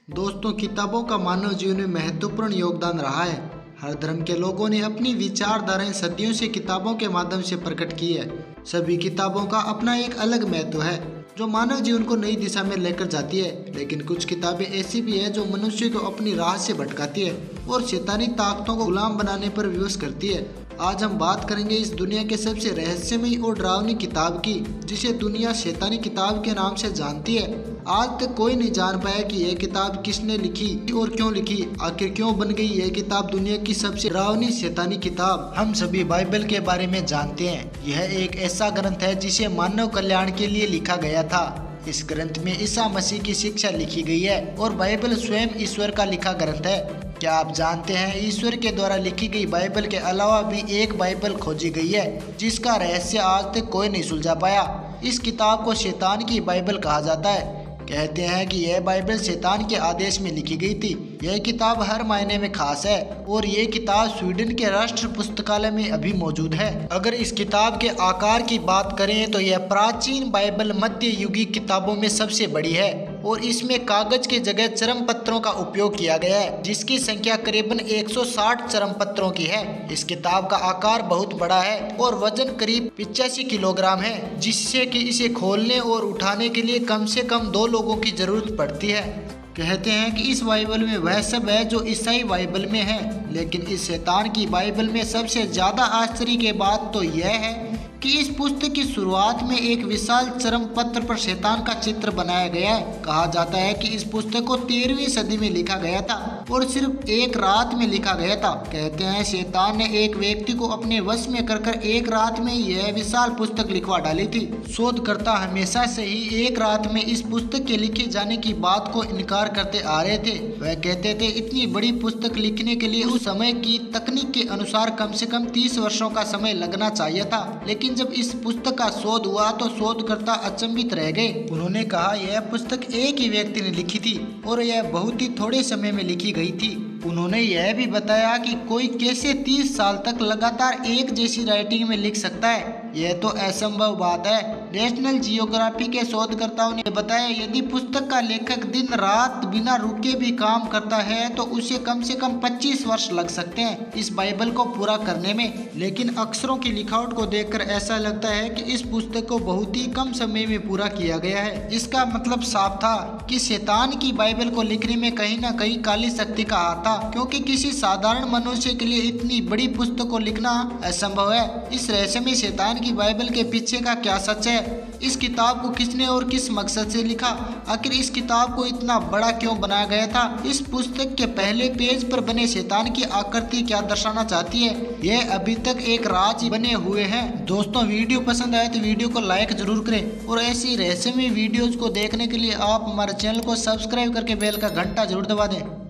दोस्तों, किताबों का मानव जीवन में महत्वपूर्ण योगदान रहा है। हर धर्म के लोगों ने अपनी विचारधाराएं सदियों से किताबों के माध्यम से प्रकट की है। सभी किताबों का अपना एक अलग महत्व है जो मानव जीवन को नई दिशा में लेकर जाती है। लेकिन कुछ किताबें ऐसी भी है जो मनुष्य को अपनी राह से भटकाती है और शैतानी ताकतों को गुलाम बनाने पर विवश करती है। आज हम बात करेंगे इस दुनिया के सबसे रहस्यमयी और डरावनी किताब की, जिसे दुनिया शैतानी किताब के नाम से जानती है। आज तक कोई नहीं जान पाया कि यह किताब किसने लिखी और क्यों लिखी। आखिर क्यों बन गई यह किताब दुनिया की सबसे डरावनी शैतानी किताब। हम सभी बाइबल के बारे में जानते हैं। यह एक ऐसा ग्रंथ है जिसे मानव कल्याण के लिए लिखा गया था। इस ग्रंथ में ईसा मसीह की शिक्षा लिखी गई है और बाइबल स्वयं ईश्वर का लिखा ग्रंथ है। क्या आप जानते हैं, ईश्वर के द्वारा लिखी गई बाइबल के अलावा भी एक बाइबल खोजी गई है जिसका रहस्य आज तक कोई नहीं सुलझा पाया। इस किताब को शैतान की बाइबल कहा जाता है। कहते हैं कि यह बाइबल शैतान के आदेश में लिखी गई थी। यह किताब हर मायने में खास है और ये किताब स्वीडन के राष्ट्रीय पुस्तकालय में अभी मौजूद है। अगर इस किताब के आकार की बात करें तो यह प्राचीन बाइबल मध्य युगीय किताबों में सबसे बड़ी है और इसमें कागज के जगह चरम पत्रों का उपयोग किया गया है, जिसकी संख्या करीबन 160 चरम पत्रों की है। इस किताब का आकार बहुत बड़ा है और वजन करीब 85 किलोग्राम है, जिससे कि इसे खोलने और उठाने के लिए कम से कम 2 लोगों की जरूरत पड़ती है। कहते हैं कि इस बाइबल में वह सब है जो ईसाई बाइबल में है, लेकिन इस शैतान की बाइबल में सबसे ज्यादा आश्चर्य की बात तो यह है कि इस पुस्तक की शुरुआत में एक विशाल चरम पत्र पर शैतान का चित्र बनाया गया है। कहा जाता है कि इस पुस्तक को 13वीं सदी में लिखा गया था और सिर्फ एक रात में लिखा गया था। कहते हैं शैतान ने एक व्यक्ति को अपने वश में कर एक रात में यह विशाल पुस्तक लिखवा डाली थी। शोधकर्ता हमेशा से ही एक रात में इस पुस्तक के लिखे जाने की बात को इनकार करते आ रहे थे। वह कहते थे इतनी बड़ी पुस्तक लिखने के लिए उस समय की तकनीक के अनुसार कम से कम 30 वर्षों का समय लगना चाहिए था। लेकिन जब इस पुस्तक का शोध हुआ तो शोधकर्ता अचंभित रह गए। उन्होंने कहा यह पुस्तक एक ही व्यक्ति ने लिखी थी और यह बहुत ही थोड़े समय में लिखी गई थी। उन्होंने यह भी बताया कि कोई कैसे 30 साल तक लगातार एक जैसी राइटिंग में लिख सकता है। यह तो असंभव बात है। नेशनल जियोग्राफी के शोधकर्ताओं ने बताया यदि पुस्तक का लेखक दिन रात बिना रुके भी काम करता है तो उसे कम से कम 25 वर्ष लग सकते हैं इस बाइबल को पूरा करने में। लेकिन अक्षरों की लिखावट को देखकर ऐसा लगता है कि इस पुस्तक को बहुत ही कम समय में पूरा किया गया है। इसका मतलब साफ था कि शैतान की बाइबल को लिखने में कहीं न कहीं काली शक्ति का हाथ था, क्योंकि किसी साधारण मनुष्य के लिए इतनी बड़ी पुस्तक को लिखना असंभव है। इस रहस्य में शैतान की बाइबल के पीछे का क्या सच है? इस किताब को किसने और किस मकसद से लिखा? आखिर इस किताब को इतना बड़ा क्यों बनाया गया था? इस पुस्तक के पहले पेज पर बने शैतान की आकृति क्या दर्शाना चाहती है? यह अभी तक एक राज बने हुए हैं। दोस्तों, वीडियो पसंद आए तो वीडियो को लाइक जरूर करें और ऐसी रहस्यमय वीडियोज को देखने के लिए आप हमारे चैनल को सब्सक्राइब करके बेल का घंटा जरूर दबा दें।